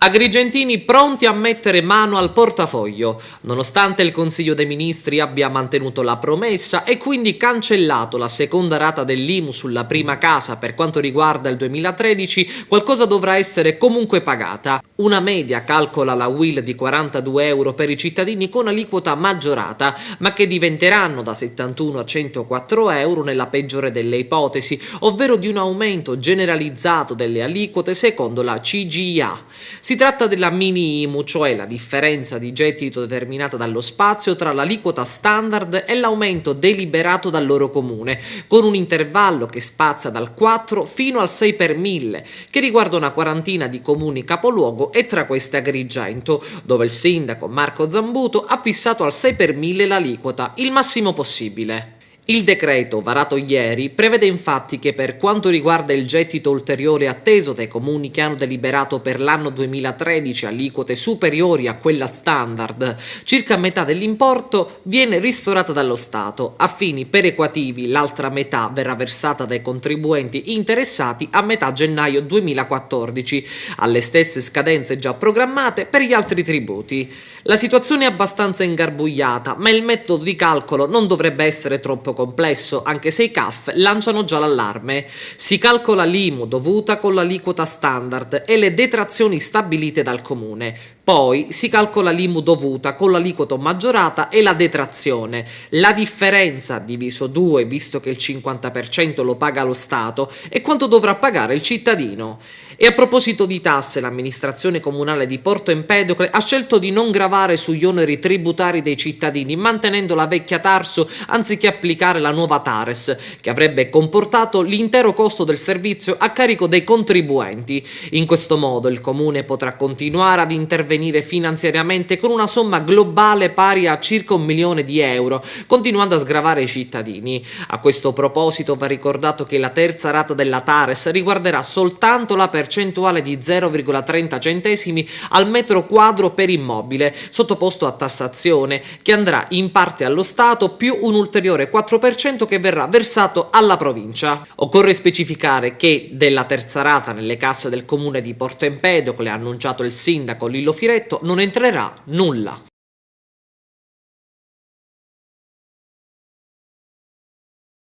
Agrigentini pronti a mettere mano al portafoglio, nonostante il Consiglio dei Ministri abbia mantenuto la promessa e quindi cancellato la seconda rata dell'IMU sulla prima casa per quanto riguarda il 2013, qualcosa dovrà essere comunque pagata. Una media calcola la UIL di 42 euro per i cittadini con aliquota maggiorata, ma che diventeranno da 71 a 104 euro nella peggiore delle ipotesi, ovvero di un aumento generalizzato delle aliquote secondo la CGIA. Si tratta della mini IMU, cioè la differenza di gettito determinata dallo spazio tra l'aliquota standard e l'aumento deliberato dal loro comune, con un intervallo che spazia dal 4 fino al 6 per 1000, che riguarda una quarantina di comuni capoluogo e tra queste Agrigento, dove il sindaco Marco Zambuto ha fissato al 6 per 1000 l'aliquota, il massimo possibile. Il decreto, varato ieri, prevede infatti che per quanto riguarda il gettito ulteriore atteso dai comuni che hanno deliberato per l'anno 2013 aliquote superiori a quella standard, circa metà dell'importo viene ristorata dallo Stato. A fini perequativi l'altra metà verrà versata dai contribuenti interessati a metà gennaio 2014, alle stesse scadenze già programmate per gli altri tributi. La situazione è abbastanza ingarbugliata, ma il metodo di calcolo non dovrebbe essere troppo complesso, anche se i CAF lanciano già l'allarme. Si calcola l'IMU dovuta con l'aliquota standard e le detrazioni stabilite dal comune. Poi si calcola l'IMU dovuta con l'aliquota maggiorata e la detrazione. La differenza diviso 2, visto che il 50% lo paga lo Stato, è quanto dovrà pagare il cittadino. E a proposito di tasse, l'amministrazione comunale di Porto Empedocle ha scelto di non gravare sugli oneri tributari dei cittadini, mantenendo la vecchia Tarso anziché applicare la nuova Tares, che avrebbe comportato l'intero costo del servizio a carico dei contribuenti. In questo modo il comune potrà continuare ad intervenire finanziariamente con una somma globale pari a circa 1 milione di euro, continuando a sgravare i cittadini. A questo proposito va ricordato che la terza rata della Tares riguarderà soltanto la percentuale di 0,30 centesimi al metro quadro per immobile, sottoposto a tassazione, che andrà in parte allo Stato più un ulteriore 4% che verrà versato alla provincia. Occorre specificare che della terza rata nelle casse del comune di Porto Empedocle, ha annunciato il sindaco Lillo Firetto, non entrerà nulla.